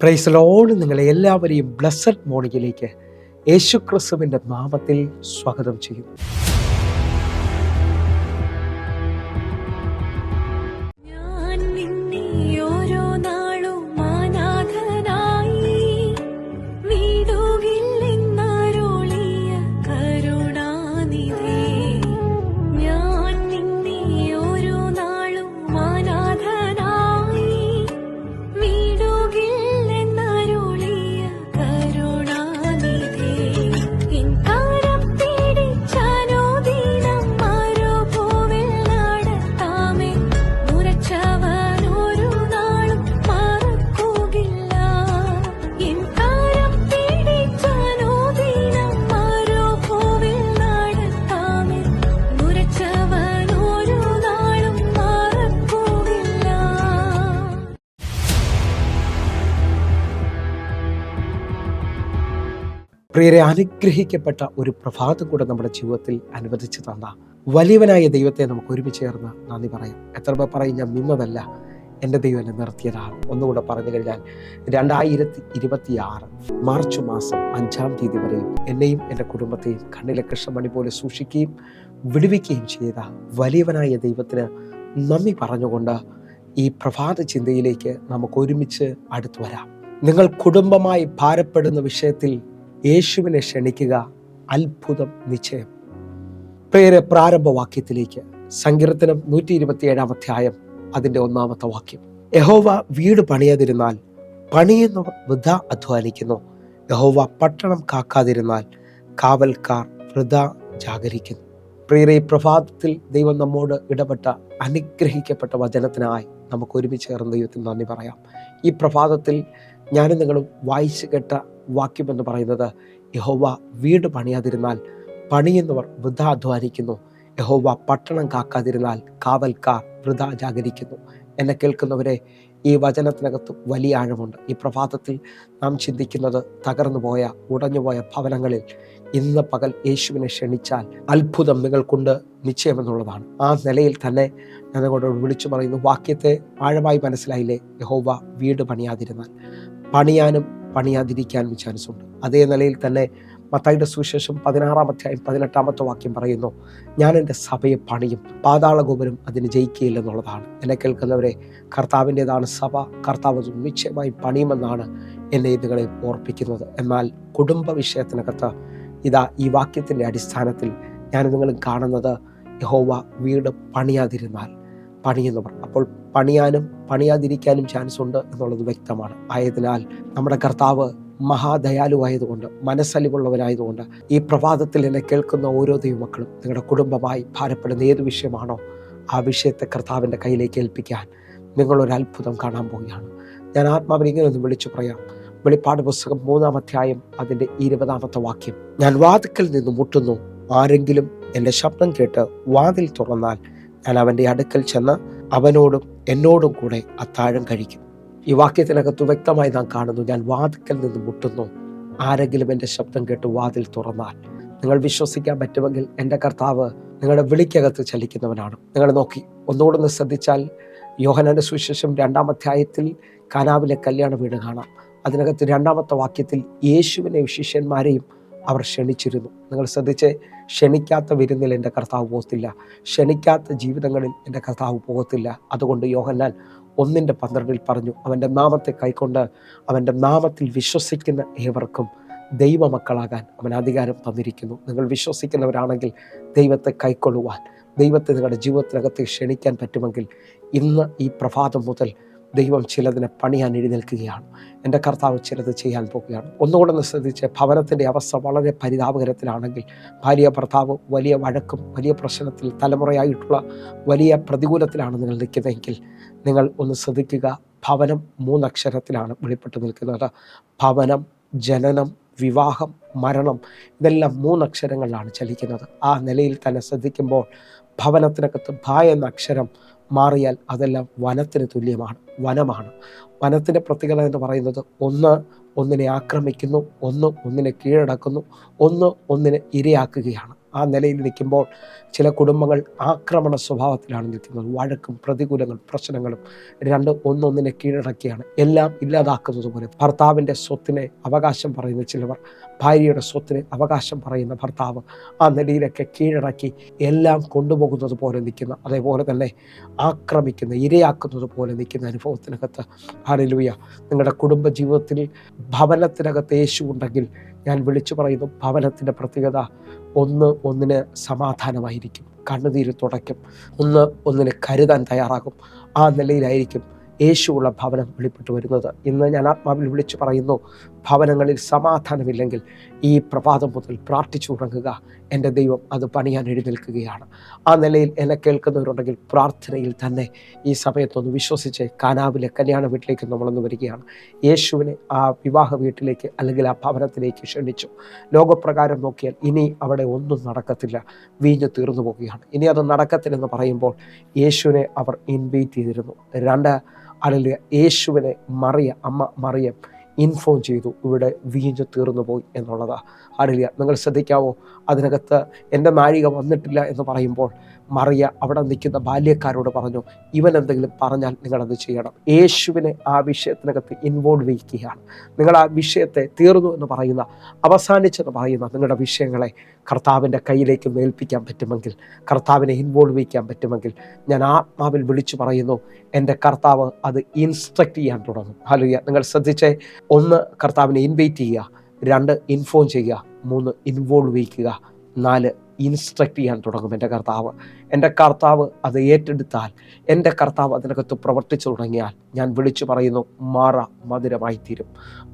Praise Lord. നിങ്ങളെ എല്ലാവരെയും blessed മോർണിംഗിലേക്ക് യേശുക്രിസ്തുവിൻ്റെ നാമത്തിൽ സ്വാഗതം ചെയ്യും. പ്രിയരെ, അനുഗ്രഹിക്കപ്പെട്ട ഒരു പ്രഭാതം കൂടെ നമ്മുടെ ജീവിതത്തിൽ അനുവദിച്ചു തന്ന വലിയവനായ ദൈവത്തെ നമുക്ക് ഒരുമിച്ച് ചേർന്ന് നന്ദി പറയാം. എത്ര പേർ പറയും, ഞാൻ നിന്നതല്ല, എൻ്റെ ദൈവം എന്നെ നിർത്തിയതാണ്. ഒന്നുകൂടെ പറഞ്ഞു കഴിഞ്ഞാൽ 2026 മാർച്ച് മാസം 5-ാം തീയതി വരെയും എന്നെയും എൻ്റെ കുടുംബത്തെയും കണ്ണിലെ കൃഷ്ണമണി പോലെ സൂക്ഷിക്കുകയും വിടുവിക്കുകയും ചെയ്ത വലിയവനായ ദൈവത്തിന് നന്ദി പറഞ്ഞുകൊണ്ട് ഈ പ്രഭാത ചിന്തയിലേക്ക് നമുക്ക് ഒരുമിച്ച് അടുത്തു വരാം. നിങ്ങൾ കുടുംബമായി ഭാരപ്പെടുന്ന വിഷയത്തിൽ യേശുവിനെ ക്ഷണിക്കുക, അത്ഭുതം നിശ്ചയം. പ്രിയരെ, പ്രാരംഭവാക്യത്തിലേക്ക് സങ്കീർത്തനം 127-ാം അധ്യായം അതിൻ്റെ 1-ാമത്തെ വാക്യം. യഹോവ വീട് പണിയാതിരുന്നാൽ പണിയുന്നവർ വൃഥാ അധ്വാനിക്കുന്നു. യഹോവ പട്ടണം കാക്കാതിരുന്നാൽ കാവൽക്കാർ വൃഥാ ജാഗരിക്കുന്നു. പ്രിയരെ, ഈ പ്രഭാതത്തിൽ ദൈവം നമ്മോട് ഇടപെട്ട അനുഗ്രഹിക്കപ്പെട്ട വചനത്തിനായി നമുക്ക് ഒരുമിച്ച് ചേർന്ന് ദൈവത്തിന് നന്ദി പറയാം. ഈ പ്രഭാതത്തിൽ ഞാനും നിങ്ങളും വായിച്ചു കേട്ട വാക്യമെന്ന് പറയുന്നത്, യഹോവ വീട് പണിയാതിരുന്നാൽ പണിയുന്നവർ വൃഥാ അധ്വാനിക്കുന്നു. യഹോവ പട്ടണം കാക്കാതിരുന്നാൽ കാവൽക്കാർ വൃഥാ ജാഗരിക്കുന്നു. എന്നെ കേൾക്കുന്നവരെ, ഈ വചനത്തിനകത്ത് വലിയ ആഴമുണ്ട്. ഈ പ്രഭാതത്തിൽ നാം ചിന്തിക്കുന്നത് തകർന്നുപോയ ഉടഞ്ഞുപോയ ഭവനങ്ങളിൽ ഇന്ന് പകൽ യേശുവിനെ ക്ഷണിച്ചാൽ അത്ഭുതം നിങ്ങൾക്കുണ്ട് നിശ്ചയമെന്നുള്ളതാണ്. ആ നിലയിൽ തന്നെ ഞാൻ നിങ്ങളോട് വിളിച്ചു പറയുന്നു, വാക്യത്തെ ആഴമായി മനസ്സിലായില്ലേ? യഹോവ വീട് പണിയാതിരുന്നാൽ പണിയാനും പണിയാതിരിക്കാനും ചാൻസ് ഉണ്ട്. അതേ നിലയിൽ തന്നെ മത്തായിയുടെ സുവിശേഷം 16-ാം അധ്യായം 18-ാമത്തെ വാക്യം പറയുന്നു, ഞാൻ എൻ്റെ സഭയെ പണിയും, പാതാള ഗോപുരം അതിന് ജയിക്കുകയില്ലെന്നുള്ളതാണ്. എന്നെ കേൾക്കുന്നവരെ, കർത്താവിൻ്റെതാണ് സഭ. കർത്താവ് നിശ്ചയമായി പണിയുമെന്നാണ് എന്നെ നിങ്ങളെ ഓർപ്പിക്കുന്നത്. എന്നാൽ കുടുംബ വിഷയത്തിനകത്ത് ഇതാ ഈ വാക്യത്തിൻ്റെ അടിസ്ഥാനത്തിൽ ഞാൻ നിങ്ങളും കാണുന്നത്, യഹോവ വീട് പണിയാതിരുന്നാൽ പണിയുന്നവർ. അപ്പോൾ പണിയാനും പണിയാതിരിക്കാനും ചാൻസ് ഉണ്ട് എന്നുള്ളത് വ്യക്തമാണ്. ആയതിനാൽ നമ്മുടെ കർത്താവ് മഹാദയാലുവായതുകൊണ്ട്, മനസ്സലിവുള്ളവരായതുകൊണ്ട്, ഈ പ്രഭാതത്തിൽ എന്നെ കേൾക്കുന്ന ഓരോ ദൈവമക്കളും നിങ്ങളുടെ കുടുംബമായി ഭാരപ്പെടുന്ന ഏത് വിഷയമാണോ ആ വിഷയത്തെ കർത്താവിൻ്റെ കയ്യിലേക്ക് ഏൽപ്പിക്കാൻ നിങ്ങളൊരു അത്ഭുതം കാണാൻ പോവുകയാണ്. ഞാൻ ആത്മാവിനെ ഇങ്ങനെ ഒന്ന് വിളിച്ചു പറയാം. വെളിപ്പാട് പുസ്തകം 3-ാം അധ്യായം അതിൻ്റെ 20-ാമത്തെ വാക്യം. ഞാൻ വാതിൽക്കൽ നിന്ന് മുട്ടുന്നു, ആരെങ്കിലും എൻ്റെ ശബ്ദം കേട്ട് വാതിൽ തുറന്നാൽ ഞാൻ അവൻ്റെ അടുക്കൽ ചെന്ന് അവനോടും എന്നോടും കൂടെ അത്താഴം കഴിക്കും. ഈ വാക്യത്തിനകത്ത് വ്യക്തമായി നാം കാണുന്നു, ഞാൻ വാതിൽക്കൽ നിന്ന് മുട്ടുന്നു, ആരെങ്കിലും എൻ്റെ ശബ്ദം കേട്ട് വാതിൽ തുറന്നാൽ. നിങ്ങൾ വിശ്വസിക്കാൻ പറ്റുമെങ്കിൽ എൻ്റെ കർത്താവ് നിങ്ങളുടെ വിളിക്കകത്ത് ചലിക്കുന്നവനാണ്. നിങ്ങൾ നോക്കി ഒന്നുകൂടെ ശ്രദ്ധിച്ചാൽ യോഹന്നാന്റെ സുവിശേഷം 2-ാം അധ്യായത്തിൽ കാനാവിലെ കല്യാണ വീട് കാണാം. അതിനകത്ത് 2-ാമത്തെ വാക്യത്തിൽ യേശുവിനെ ശിഷ്യന്മാരെയും അവർ ക്ഷണിച്ചിരുന്നു. നിങ്ങൾ ശ്രദ്ധിച്ച്, ക്ഷണിക്കാത്ത വിരുന്നിൽ എൻ്റെ കർത്താവ് പോകത്തില്ല, ക്ഷണിക്കാത്ത ജീവിതങ്ങളിൽ എൻ്റെ കർത്താവ് പോകത്തില്ല. അതുകൊണ്ട് യോഹന്നാൻ 1:12 പറഞ്ഞു, അവൻ്റെ നാമത്തെ കൈക്കൊണ്ട് അവൻ്റെ നാമത്തിൽ വിശ്വസിക്കുന്ന ഏവർക്കും ദൈവമക്കളാകാൻ അവൻ അധികാരം തന്നിരിക്കുന്നു. നിങ്ങൾ വിശ്വസിക്കുന്നവരാണെങ്കിൽ ദൈവത്തെ കൈക്കൊള്ളുവാൻ, ദൈവത്തെ നിങ്ങളുടെ ജീവിതത്തിനകത്ത് ക്ഷണിക്കാൻ പറ്റുമെങ്കിൽ ഇന്ന് ഈ പ്രഭാതം മുതൽ ദൈവം ചിലതിനെ പണിയാൻ എഴുന്നേൽക്കുകയാണ്. എൻ്റെ കർത്താവ് ചിലത് ചെയ്യാൻ പോകുകയാണ്. ഒന്നുകൂടെ ഒന്ന് ശ്രദ്ധിച്ച്, ഭവനത്തിൻ്റെ അവസ്ഥ വളരെ പരിതാപകരത്തിലാണെങ്കിൽ, ഭാര്യ ഭർത്താവ് വലിയ വഴക്കും വലിയ പ്രശ്നത്തിൽ തലമുറയായിട്ടുള്ള വലിയ പ്രതികൂലത്തിലാണ് നിങ്ങൾ നിൽക്കുന്നതെങ്കിൽ നിങ്ങൾ ഒന്ന് ശ്രദ്ധിക്കുക. ഭവനം 3 അക്ഷരത്തിലാണ് വെളിപ്പെട്ട് നിൽക്കുന്നത്. ഭവനം, ജനനം, വിവാഹം, മരണം, ഇതെല്ലാം 3 അക്ഷരങ്ങളിലാണ് ചലിക്കുന്നത്. ആ നിലയിൽ തന്നെ ശ്രദ്ധിക്കുമ്പോൾ ഭവനത്തിനകത്ത് ഭ എന്ന അക്ഷരം മാറിയാൽ അതെല്ലാം വനത്തിന് തുല്യമാണ്, വനമാണ്. വനത്തിൻ്റെ പ്രത്യേകത എന്ന് പറയുന്നത്, ഒന്ന് ഒന്നിനെ ആക്രമിക്കുന്നു, ഒന്ന് ഒന്നിനെ കീഴടക്കുന്നു, ഒന്ന് ഒന്നിനെ ഇരയാക്കുകയാണ്. ആ നിലയിൽ നിൽക്കുമ്പോൾ ചില കുടുംബങ്ങൾ ആക്രമണ സ്വഭാവത്തിലാണ് നിൽക്കുന്നത്. വഴക്കും പ്രതികൂലങ്ങളും പ്രശ്നങ്ങളും ഒന്നൊന്നിനെ കീഴടക്കിയാണ് എല്ലാം ഇല്ലാതാക്കുന്നത് പോലെ. ഭർത്താവിൻ്റെ സ്വത്തിനെ അവകാശം പറയുന്ന ചിലവർ, ഭാര്യയുടെ സ്വത്തിന് അവകാശം പറയുന്ന ഭർത്താവ്, ആ നിലയിലൊക്കെ കീഴടക്കി എല്ലാം കൊണ്ടുപോകുന്നത് പോലെ നിൽക്കുന്ന, അതേപോലെ തന്നെ ആക്രമിക്കുന്ന, ഇരയാക്കുന്നത് പോലെ നിൽക്കുന്ന അനുഭവത്തിനകത്ത് ഹല്ലേലൂയ, നിങ്ങളുടെ കുടുംബ ജീവിതത്തിൽ ഭവനത്തിനകത്ത് യേശു ഉണ്ടെങ്കിൽ ഞാൻ വിളിച്ചു പറയുന്നു, ഭവനത്തിൻ്റെ പ്രത്യേകത ഒന്നിന് സമാധാനമായിരിക്കും, കണ്ണുനീര് തുടയ്ക്കും, ഒന്നിന് കരുതാൻ തയ്യാറാകും. ആ നിലയിലായിരിക്കും യേശുവുള്ള ഭവനം വെളിപ്പെട്ടു വരുന്നത്. ഇന്ന് ഞാൻ ആത്മാവിൽ വിളിച്ചു പറയുന്നു, ഭവനങ്ങളിൽ സമാധാനമില്ലെങ്കിൽ ഈ പ്രഭാതം മുതൽ പ്രാർത്ഥിച്ചു തുടങ്ങുക. എൻ്റെ ദൈവം അത് പണിയാൻ എഴുന്നേൽക്കുകയാണ്. ആ നിലയിൽ എന്നെ കേൾക്കുന്നവരുണ്ടെങ്കിൽ പ്രാർത്ഥനയിൽ തന്നെ ഈ സമയത്തൊന്ന് വിശ്വസിച്ച് കാനാവിലെ കല്യാണ വീട്ടിലേക്ക് നമ്മളൊന്ന് വരികയാണ്. യേശുവിനെ ആ വിവാഹ വീട്ടിലേക്ക് അല്ലെങ്കിൽ ആ ഭവനത്തിലേക്ക് ക്ഷണിച്ചു. ലോകപ്രകാരം നോക്കിയാൽ ഇനി അവിടെ ഒന്നും നടക്കത്തില്ല, വീഞ്ഞു തീർന്നു പോവുകയാണ്. ഇനി അത് നടക്കത്തില്ലെന്ന് പറയുമ്പോൾ യേശുവിനെ അവർ ഇൻവൈറ്റ് ചെയ്തിരുന്നു. അല്ലെങ്കിൽ യേശുവിനെ അമ്മ മറിയം ഇൻഫോം ചെയ്തു, ഇവിടെ വീഞ്ഞു തീർന്നു പോയി എന്നുള്ളതാ. ഹല്ലേലൂയ. നിങ്ങൾ ശ്രദ്ധിക്കാവോ, അതിനകത്ത് എൻ്റെ നാഴിക വന്നിട്ടില്ല എന്ന് പറയുമ്പോൾ മറിയ അവിടെ നിൽക്കുന്ന ബാല്യക്കാരോട് പറഞ്ഞു, ഇവൻ എന്തെങ്കിലും പറഞ്ഞാൽ നിങ്ങളത് ചെയ്യണം. യേശുവിനെ ആ വിഷയത്തിനകത്ത് ഇൻവോൾവ് ചെയ്യുകയാണ്. നിങ്ങൾ ആ വിഷയത്തെ തീർന്നു എന്ന് പറയുന്ന, അവസാനിച്ചെന്ന് പറയുന്ന നിങ്ങളുടെ വിഷയങ്ങളെ കർത്താവിൻ്റെ കയ്യിലേക്ക് ഏൽപ്പിക്കാൻ പറ്റുമെങ്കിൽ, കർത്താവിനെ ഇൻവോൾവ് ചെയ്യാൻ പറ്റുമെങ്കിൽ, ഞാൻ ആത്മാവിൽ വിളിച്ചു പറയുന്നു, എൻ്റെ കർത്താവ് അത് ഇൻസ്ട്രക്റ്റ് ചെയ്യാൻ തുടങ്ങും. ഹല്ലേലൂയ. നിങ്ങൾ ശ്രദ്ധിച്ചേ, 1 കർത്താവിനെ ഇൻവൈറ്റ് ചെയ്യുക, 2 ഇൻഫോം ചെയ്യുക, 3 ഇൻവോൾവ് ചെയ്യിക്കുക, 4 ഇൻസ്ട്രക്റ്റ് ചെയ്യാൻ തുടങ്ങും. എൻ്റെ കർത്താവ് അത് ഏറ്റെടുത്താൽ, എൻ്റെ കർത്താവ് അതിനകത്ത് പ്രവർത്തിച്ചു തുടങ്ങിയാൽ, ഞാൻ വിളിച്ചു പറയുന്നു, മാറ മധുരമായിത്തീരും,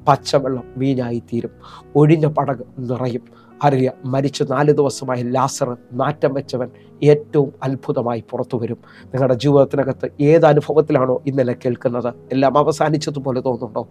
പച്ചവെള്ളം വീഞ്ഞായിത്തീരും, ഒഴിഞ്ഞ പടക് നിറയും. ഹല്ലേലൂയ. മരിച്ച് 4 ദിവസമായി ലാസർ നാറ്റം വെച്ചവൻ ഏറ്റവും അത്ഭുതമായി പുറത്തു വരും. നിങ്ങളുടെ ജീവിതത്തിനകത്ത് ഏത് അനുഭവത്തിലാണോ ഇന്നലെ കേൾക്കുന്നത്, എല്ലാം അവസാനിച്ചതുപോലെ തോന്നുന്നുണ്ടോ,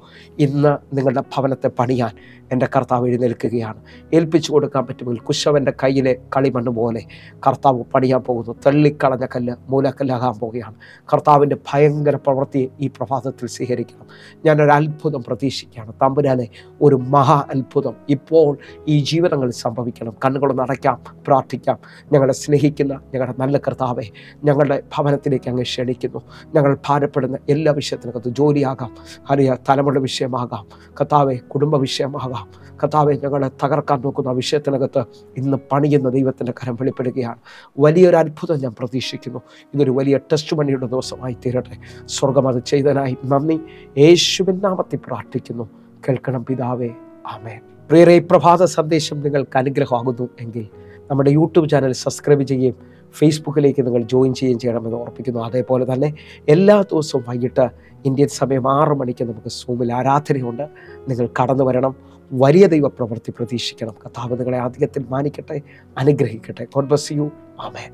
ഇന്ന് നിങ്ങളുടെ ഭവനത്തെ പണിയാൻ എൻ്റെ കർത്താവ് എഴുന്നേൽക്കുകയാണ്. ഏൽപ്പിച്ചു കൊടുക്കാൻ പറ്റുമെങ്കിൽ കുശവൻ്റെ കയ്യിലെ കളിമണ്ണ് പോലെ കർത്താവ് പണിയാൻ പോകുന്നു. തള്ളിക്കളഞ്ഞ കല്ല് മൂലക്കല്ലാകാൻ പോവുകയാണ്. കർത്താവിൻ്റെ ഭയങ്കര പ്രവൃത്തിയെ ഈ പ്രഭാതത്തിൽ സ്വീകരിക്കണം. ഞാനൊരു അത്ഭുതം പ്രതീക്ഷിക്കുകയാണ്. തമ്പുരാനെ, ഒരു മഹാ അത്ഭുതം ഇപ്പോൾ ഈ ജീവിതങ്ങളിൽ സംഭവിക്കണം. കണ്ണുകളൊന്ന് അടയ്ക്കാം, പ്രാർത്ഥിക്കാം. ഞങ്ങളെ സ്നേഹിക്കുന്ന ഞങ്ങളുടെ നല്ല കർത്താവെ, ഞങ്ങളുടെ ഭവനത്തിലേക്ക് അങ്ങ് ക്ഷണിക്കുന്നു. ഞങ്ങൾ ഭാരപ്പെടുന്ന എല്ലാ വിഷയത്തിനകത്ത്, ജോലിയാകാം, തലമുറ വിഷയമാകാം, കർത്താവെ കുടുംബ വിഷയമാകാം, കർത്താവെ ഞങ്ങളെ തകർക്കാൻ നോക്കുന്ന ആ വിഷയത്തിനകത്ത് ഇന്ന് പണിയുന്ന ദൈവത്തിൻ്റെ കരം വെളിപ്പെടുകയാണ്. വലിയൊരു അത്ഭുതം ഞാൻ പ്രതീക്ഷിക്കുന്നു. ഇതൊരു വലിയ ടെസ്റ്റ് മണിയുടെ ദിവസമായി തീരട്ടെ. സ്വർഗം അത് ചെയ്തതിനായി നന്ദി. യേശുവിൻ നാമത്തിൽ പ്രാർത്ഥിക്കുന്നു. കേൾക്കണം പിതാവേ, ആമേൻ. പ്രിയരേ, ഈ പ്രഭാത സന്ദേശം നിങ്ങൾക്ക് അനുഗ്രഹമാകുന്നു എങ്കിൽ നമ്മുടെ യൂട്യൂബ് ചാനൽ സബ്സ്ക്രൈബ് ചെയ്യുകയും ഫേസ്ബുക്കിലേക്ക് നിങ്ങൾ ജോയിൻ ചെയ്യുകയും ചെയ്യണമെന്ന് ഓർപ്പിക്കുന്നു. അതേപോലെ തന്നെ എല്ലാ ദിവസവും വൈകിട്ട് ഇന്ത്യൻ സമയം 6 മണിക്ക് നമുക്ക് സൂമിൽ ആരാധനയുണ്ട്. നിങ്ങൾ കടന്നു വരണം. വലിയ ദൈവ പ്രവൃത്തി പ്രതീക്ഷിക്കണം. കർത്താവ് നിങ്ങളെ അധികത്തിൽ മാനിക്കട്ടെ, അനുഗ്രഹിക്കട്ടെ. God bless you. ആമേൻ.